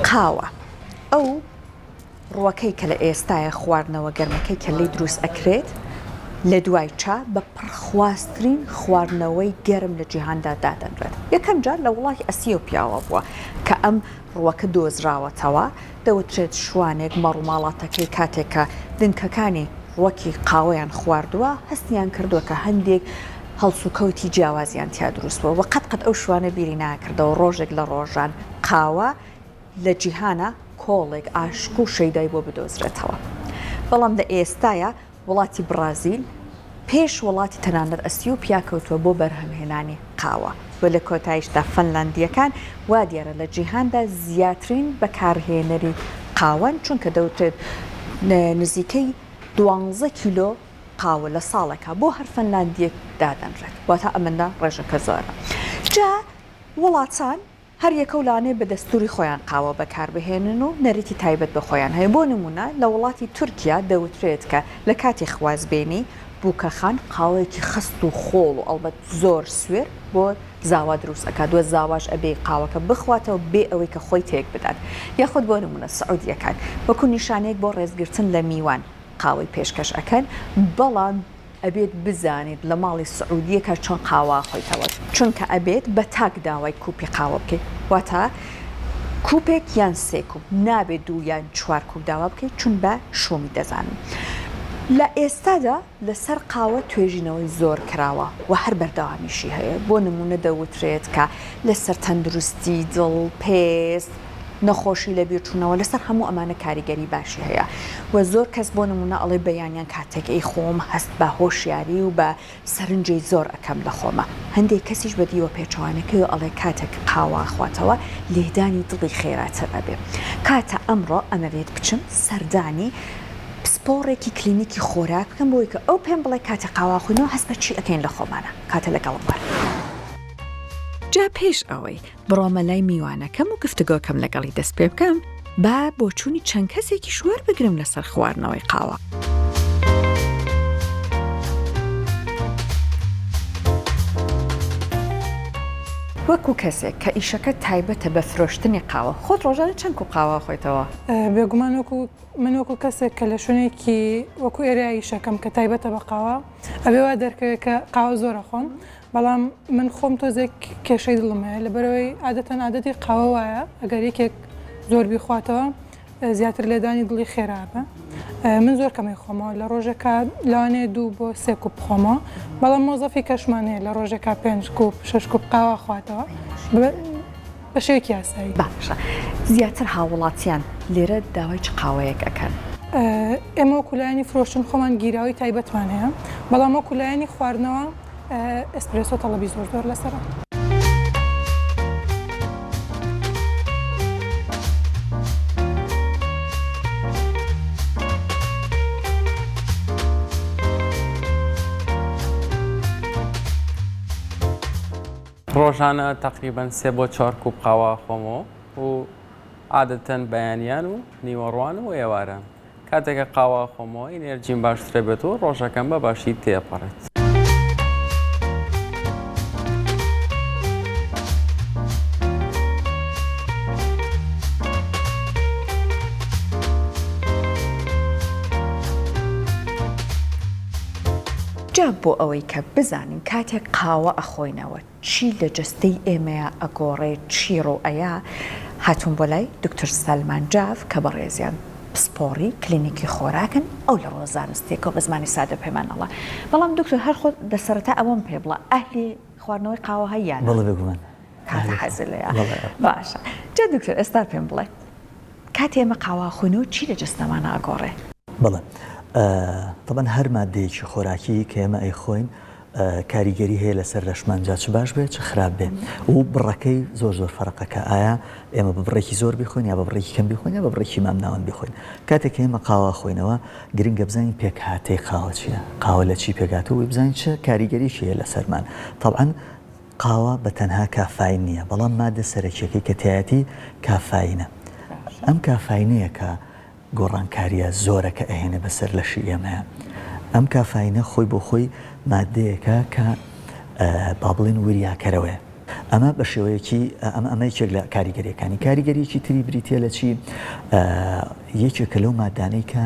قاوە ئەو ڕووەکەی کە لە ئێستاە خواردنەوە گەرمەکەی کە لی دروست ئەکرێت لە دوای چا بە پڕخواستترین خواردنەوەی گەرم لە جیهاندا دادەنرێت. یەکەم جار لە وڵاتی ئەسیۆپیاوە بووە کە ئەم ڕووەکە دۆزراوەتەوە، دەوترێت شوانێک مەڕووماڵاتەکەی کاتێکە دنکەکانی ڕووەکی قاوەیان خواردووە هەستیان کردووە کە هەندێک هەڵسوکەوتی جیاوازیان تیا دروستبووە و قەت ئەو شوانە بیری ناکردەوە ڕۆژێک لە ڕۆژان قاوە لە جیهانە کۆڵێک ئاشک و شەیدای بۆ بدۆزرێتەوە. بەڵام لە ئێستاە وڵاتی برازیل پێش وڵاتی تەنانەت ئەسیۆپیا کەوتووە بۆ بەرهەمهێنانی قاوە و لە کۆتاییشدا فەنلاندیەکان وا دیارە لە جیهاندا زیاترین بەکارهێنەری قاوەن، چونکە دەوترێت نزیکەی 12 کیلۆ قاوە لە ساڵێکە بۆ هەر فەنلاندیەک دادەنرێت، واتە ئەمەدا ڕێژەکە زۆرە. جا وڵاتان هەر یەکەولانێ بە دەستوری خۆیان قاوە بەکاربهێنن و نەریتی تایبەت بە خۆیان هەیە. بۆ نمونە لە وڵاتی تورکیا دەوترێت کە لە کاتی خوازبێنی بووکەخان قاوەیەکی خست و خۆڵ و ئەڵبەت زۆر سوێر بۆ زاوا دروست ئەکات، دووە زاواش ئەبێ قاوەکە بخواتەوە بێ ئەوەی کە خۆی تێک بدات. یاخود بۆ نمونە سعودیەکان وەکو نیشانەیەک بۆ ڕێزگرتن لە میوان قاوەی پێشکەش ئەکەن، بەڵام ئەبێت بزانێت لە ماڵی سعودیەکە چۆن قاوا خۆیتەوە، چونکە ئەبێت بە تاک داوای کوپی قاوە بکەیت، واتە کوپێک یان سێ کوب، نابێت 2 یان 4 کوب داوا بکەیت چون بە شۆمی دەزانم. لە ئێستادا لەسەر قاوە توێژینەوەی زۆر کراوە و هەر بەردەوامیشی هەیە. بۆ نمونە دەوترێت کە لەسەر تەندروستی دڵ، پێست، نەخۆشی لە بێچوونەوە لەسەر هەموو ئەمانە کاریگەری باشی هەیە و زۆر کەس بۆ نمونە ئەڵێ بەیانیان کاتێک ئەی خۆم هەست بە هۆشیاری و بە سەرنجەی زۆر ئەەکەم لە خۆمە. هەندێک کەسیش بە دیوە پێچوانەکەی و ئەڵێ کاتێک قاوا خواتەوە لێدانی دڵی خێراتر ئەبێ. کاتە ئەمڕۆ ئەمەوێت بچم سەردانی سپۆڕێکی کلینیکی خۆراک بکەم بۆی کە ئەو پێم بڵێ کاتە قاوا خوێنەوە هەست بە چی ئەەکەین لە خۆمانە کاتە لەگەڵم وەرە. جا پێش ئەوەی بڕۆمە لای میوانەکەم و گفتگۆکەم لەگەڵی دەست پێ بکەم با بۆ چوونی چەند کەسێکی شوەر بگرم لەسەر خواردنەوەی قاوە. وەکو کەسێک کە ئیشەکە تایبەتە بە فرۆشتنی قاوە، خۆت ڕۆژانە چەند کوب قاوا خۆیتەوە؟ بێگومان من وەکو کەسێک کە لە شوێنێکی وەکو ئێرە ئیشەکەم کە تایبەتە بە قاوە ئەبێ وا دەرکەوێت کە قاوە زۆرە خۆم، بەڵام من خۆم تۆزێک کێشەی دڵم هەیە لەبەرەوەی عادەتەن عادەتی قاوە وایە ئەگەر یەکێک زۆر بیخواتەوە زیاتر لێدانی دڵی خێرابە. من زۆر کەمەی خۆمەوە لە ڕۆژێکە لەوانەیە 2 بۆ 3 کوب خۆمەوە، بەڵام مۆزەفی کەشمانەیە لە ڕۆژێکە 5 کوب 6 کوب قاوا خواتەوە بە شێوەیەکی یاسایی. باشە، زیاتر هاوڵاتیان لێرە داوای چ قاوەیەک ئەکەن؟ ئێمە وەکولایانی فرۆشتن خۆمان گیراوی تایبەتمان هەیە، بەڵام وەکولایانی خواردنەوە ئەسپرێسۆ تەڵەبی زۆر لەسەرە. ڕۆژانە تقریبان 3 بۆ 4 کوب قاوا خۆمەوە و عادەتەن بەیانیان و نیوەڕوان و ئێوارە. کاتێکە قاوا خۆمەوە ئینێرجیم باشترە بێت و ڕۆژەکەم بە باشی تێپەڕێت. جا بۆ ئەوەی کە بزانین کاتێک قاوە ئەخۆینەوە چی لە جستەی ئێمەیە ئەگۆڕێ چی ڕۆئەیە، هاتوون بۆ لای دکتۆر سەلمان جاف کە بە ڕێزیان پسپۆڕی کلینیکی خۆراکن ئەو لە ڕۆزانستێکەوە بە زمانی سادە پێمانەڵە. بەڵام دکتۆر هەر خۆت دەسەرەتا ئەوەم پێ بڵە ئەهلی خواردنەوەی قاوە هەیەیان؟ بەڵێ بگومان کاتە حەزلەیە. باشە، جا دکتۆر ئێستا پێم بڵێ کاتی ئێمە قاوا خوێنەوە چی لە جستەمانە ئەگۆڕێ؟ بەڵێ طبعا هەر مادەیەکی خۆراکی کە ئێمە ئەیخۆین کاریگەری هەیە لەسەر لەشمانجا چ باش بێت چ خراپ بێ و بڕەکەی زۆر فەرقەکە ئایا ئێمە بە بڕێکی زۆر بیخۆین یا بە بڕێکی کەم بیخۆین یا بە بڕێکی مام ناوەند بیخۆین. کاتێک ئێمە قاوا خۆینەوە گرنگە بزانین پێکهاتەی قاوە چییە، قاوە لە چی پێکاتەوە و بزانین چه کاریگەریشی هەیە لەسەرمان. طبعا قاوە بە تەنها کافاین نییە، بەڵام مادە سەرەکیەکەی کە تایەتی کافاینە. ئەم کافاینەیە کە گۆڕانکاریە زۆرەکە ئەهێنە بەسەر لەشی ئێمەیە. ئەم کافاینە خۆی بۆ خۆی مادەیەکە کە با بڵێن وریاکەرەوەی ئەمە بە شێوەیەکی ئەمە یەکێک لە کاریگەریەکانی کاریگەریەکی تری بریتە لە چی یەکێکە لەو مادانەی کە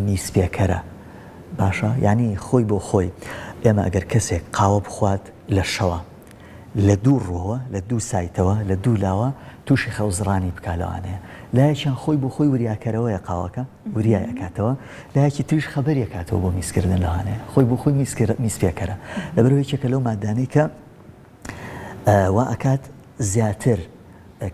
میسپێکەرە باشە یعنی خۆی بۆ خۆی ئێمە ئەگەر کەسێک قاوە بخوات لە شەوە لە دوو ڕۆوە لە دوو سایتەوە لە دوو لاوە تووشی خەوزڕانی بکالەوانەیە لایەکیان خۆی بۆ خۆی وریاکەرەوەیە قاوەکە وریای ئەکاتەوە لایەکی تریش خەبەری ئەکاتەوە بۆ میسکردن لەوانەیە خۆی بۆ خۆی میسپێکەرە لەبەرەوەی یەکێکە لەو مادانەی کە وا ئەکات زیاتر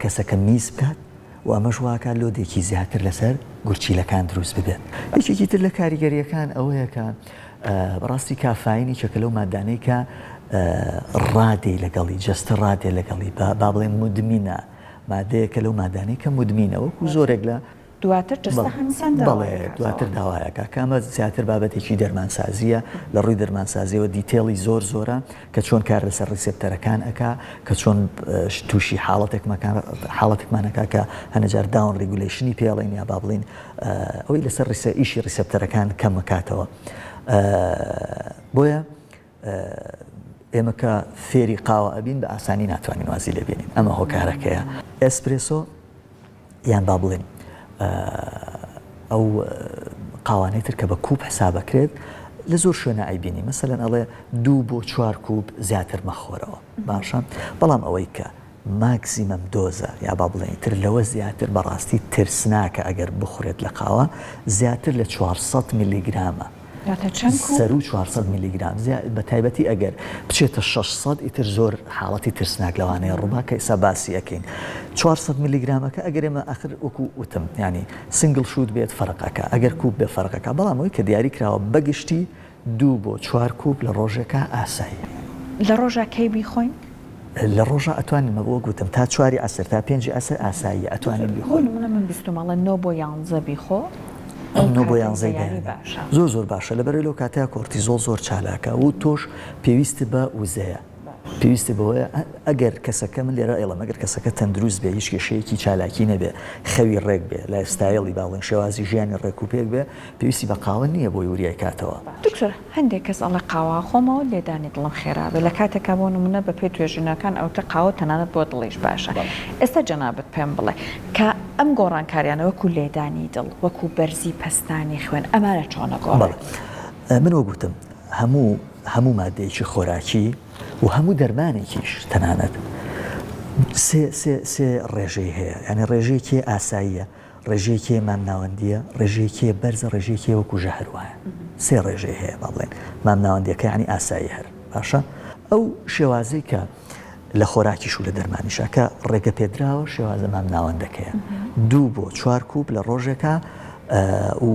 کەسەکە میز بکات و ئەمەش واکات لۆدێکی زیاتر لەسەر گورچیلەکان دروست ببێت یەکێکی تر لە کاریگەریەکان ئەوەیە کە بەڕاستی کافاینی چێکە لەو مادانەی کە ڕادێ لەگەڵی جەستە ڕادێ لەگەڵی با بڵێن مدمینە مادەیەکە لەو مادانەی کە مدمینە وەکو زۆرێک لە دواتر جستە هەمیسان بەڵێ دواتر داوایەکە کامە زیاتر بابەتێکی دەرمانسازیە لە ڕووی دەرمانسازیەوە دیتێڵی زۆر زۆرە کە چۆن کار لەسەر ڕیسێپتەرەکان ئەکا کە چۆن تووشی حاڵەتێکمانەکە کە هەنەجار داون ڕیگولیشنی پێڵین یا با بڵین ئەوەی لەسەر ئیشی ڕیسێپتەرەکان کەم بکاتەوە بۆیە ئێمە کە فێری قاوە ئەبین بە ئاسانی ناتوانین وازی لێبێنین ئەمە هۆکارەکەیە ئەسپرێسۆ یان با بڵێن ئەو قاوانەی تر کە بە کوب حسابەکرێت لە زۆر شوێنە ئەیبینی مەسەلەن ئەڵێ 2 بۆ 4 کوب زیاتر مەخۆرەوە باشە بەڵام ئەوەی کە ماکسیمەم دۆزە یا با بڵێن تر لەوە زیاتر بەڕاستی ترسناکە ئەگەر بخورێت لە قاوە زیاتر لە 400 میلیگرامە سەر 400 میلیگرام بە تایبەتی ئەگەر بچێتە 600 ئیتر زۆر حاڵەتی ترسناک لەوانەیە ڕووبا کە ئێستا باسی ئەەکەین 400 میلیگرامەکە ئەگەر ئێمە ئاخر وەکو وتم ینی سنگل شوت بێت فەرقەکە ئەگەر کوب بێ فەرقەکە بەڵام ئەوەی کە دیاری کراوە بەگشتی 2 بۆ 4 کوب لە ڕۆژێکە ئاسایی لە ڕۆژە کەی بیخۆین؟ لە ڕۆژە ئەتوانین مە بۆ گوتم تا 4 ئاسر تا 5 ئاسر ئاساییە ئەتوانین بیخۆین من بیستماڵە 9 بۆ 11 بیخۆ بۆ یانزەی زۆر زۆر باشە لەبەر لەو کاتەیە کۆرتیزۆڵ زۆر چالاکە و تۆش پێویستە بە وزەیە پێویستی بەوەیە ئەگەر کەسەکە من لێرە ئێڵم ئەگەر کەسەکە تەندروست بێ هیچ کێشەیەکی چالاکی نەبێ خەوی ڕێک بێ لایفستایڵی باڵێن شێوازی ژیانی ڕێک و پێک بێ پێویستی بە قاوە نییە بۆی وریای کاتەوە دکتۆر هەندێک کەس ئەڵە قاوا خۆمەوە لێدانی دڵم خێرابێ لە کاتێکا بۆ نمونە بە پێی توێژینەکان ئەوتە قاوە تەنانەت بۆ دڵیش باشە ئێستا جەنابەت پێم بڵێ کە ئەم گۆڕانکاریانە وەکو لێدانی دڵ وەکو بەرزی پەستانی خوێن ئەمانە چۆنە گۆڕ من وەگوتم هەموو مادەیەکی خۆراکی و هەموو دەرمانێکیش تەنانەت سێ ڕێژەی هەیە ینی ڕێژەیەکی ئاساییە ڕێژەیەکی مامناوەندیە ڕێژەیەکی بەرزە ڕێژەیەکی وەکو ژەهر وایە سێ ڕێژەی هەیە با بڵێن مامناوەندیەکە ینی ئاسایی هەر باشە ئەو شێوازەی کە لە خۆراکیش و لە دەرمانیشە کە ڕێگە پێدراوە شێوازە مامناوەندەکەیە 2 بۆ 4 کوب لە ڕۆژێکە و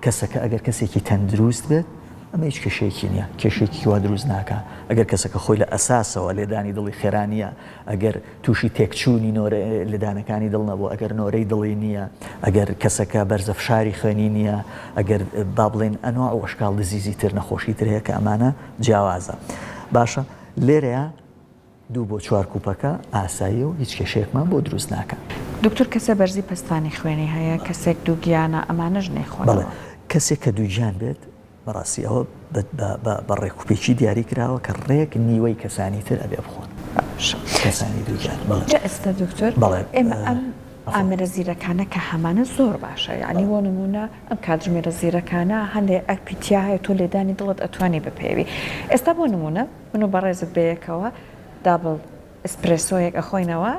کەسەکە ئەگەر کەسێکی تەندروست بێت ئەمە هیچ کێشەیەکی نییە کێشێکی وا دروست ناکە ئەگەر کەسەکە خۆی لە ئەساسەوە لێدانی دڵی خێرانیە ئەگەر تووشی تێکچوونی لێدانەکانی دڵ نەبوو ئەگەر نۆرەی دڵی نییە ئەگەر کەسەکە بەرزە فشاری خوێنی نییە ئەگەر با بڵێن ئەنواع وەشکاڵ دزیزی تر نەخۆشی تر هەیە کە ئەمانە جیاوازە باشە لێرەیە 2 بۆ 4 کوپەکە ئاسایی و هیچ کێشەیەکمان بۆ دروست ناکە دکتۆر کەسە بەرزی پەستانی خوێنی هەیە کەسێک دووگیانە ئەمانەش نەیخۆن بەڵێ کەسێک کە دووگیان بێت بەڕاستی ئەوە بە ڕێکوپێکی دیاری کراوە کە ڕێک نیوەی کەسانی تر ئەبێ بخۆن کەسانی دووگیان ئێستا دکتۆر ئێمە ئەم ئامێرە زیرەکانە کە هەمانە زۆر باشە یعنی بۆ نمونە ئەم کاتژمێرە زیرەکانە هەندێک ئەکپیتیا هەیە تۆ لێدانی دڵت ئەتوانی بپێوی ئێستا بۆ نمونە من و بەڕێزت بەیەکەوە دابڵ ئسپرسۆیەک ئەخۆینەوە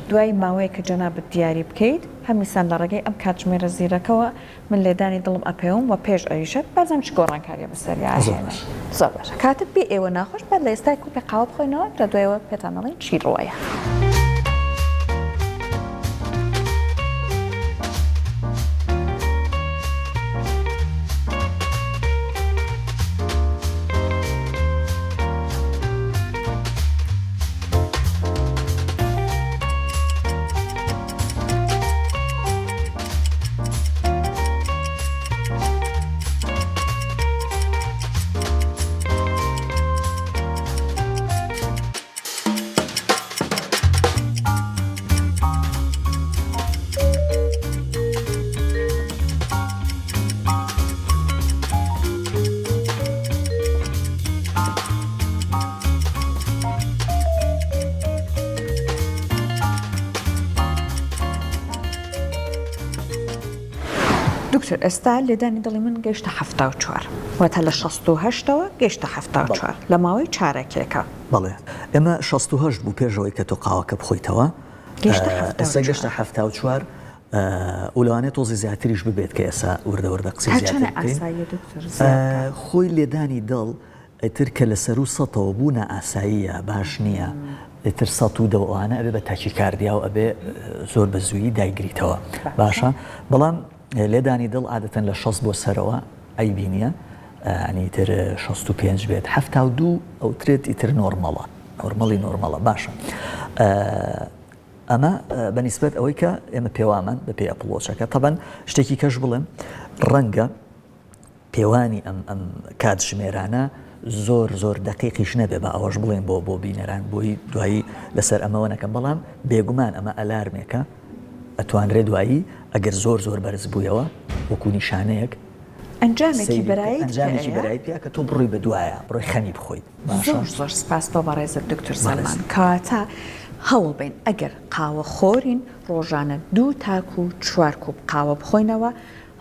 دوای ماوەیە کە جەنابەت دیاری بکەیت هەمیسان لە ڕێگەی ئەم کاتژمێرە زیرەکەەوە من لێدانی دڵم ئەپێوم و پێش ئەویشە بازم چ گۆڕانکاریە بەسەریە زۆر باشە کاتت بێ ئێوە ناخۆش بعد لە ئێستای کوپێ قاوە بخۆینەوە لە دوایەوە پێتانەڵی چی ڕۆیە. دکتۆر ئێستا لێدانی دڵی من گەیشتە 74 واتە لە 68ەوە گەیشتە 74 لە ماوەی چارەکێکە. بەڵێ ئێمە 68 بوو پێشەوەی کە تۆ قاوەکە بخۆیتەوە ئێستا گەشتە 74 و لەوانێت تۆزی زیاتریش ببێت کە ئێستا وردە قسەی خۆی لێدانی دڵ ئەتر کە لەسەر و سەتەوە بوونە ئاساییە باش نییە ئێتر ١١ ئەبێ بە تاکیکاردیا و ئەبێ زۆر بە زوویی دایگریتەوە باشە بەڵام لێدانی دڵ عادەتەن لە 6 بۆ سەرەوە ئەیبی نییە ئەنیتر 65 بێت 72 ئەوترێت ئیتر نۆرمەڵە باشە. ئەمە بەنیسبەت ئەوەی کە ئێمە پێوامان بە پێی ئەپڵۆچەکە تەبەن شتێکی کەش بڵێم ڕەنگە پێوانی ئەم کاتژمێرانە زۆر دقیقیش نەبێ بە ئەوەش بڵێن بۆ بینەران بۆی دوایی لەسەر ئەمەوە نەکەم بەڵام بێگومان ئەمە ئەلارمێکە ئەتوانرێ دوایی ئەگەر زۆر بەرز بوویەوە وەکو نیشانەیەک ئەنجامێکی بەرایی پێ کە تۆ بڕۆی بە دوایە بڕۆی خەمی بخۆیت. زۆر سپاس بۆ بەڕێزت دکتۆر سەلمان کاتە هەوڵ بین ئەگەر قاوە خۆرین ڕۆژانە 2 تاکو 4 کوب قاوە بخۆینەوە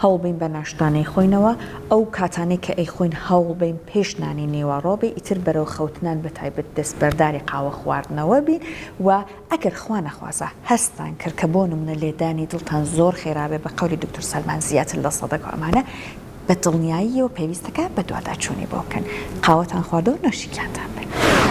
هەوڵ بین بە ناشتانەی خۆینەوە ئەو کاتانەی کە ئەیخۆین هەوڵ بین پێشنانی نێوەڕۆبی ئیتر بەرەو خەوتنان بە تایبەت دەستبەرداری قاوە خواردنەوە بین و ئەگەر خوا نەخوازە هەستان کرد کە بۆ نمونە لێدانی دڵتان زۆر خێرابێ بە قەولی دکتۆر سەلمان زیاتر لە 100 ئەمانە بە دڵنیاییەوە پێویستەکە بە دوواداچوونی بۆ بکەن قاوەتان خواردە و نەشیکیانتان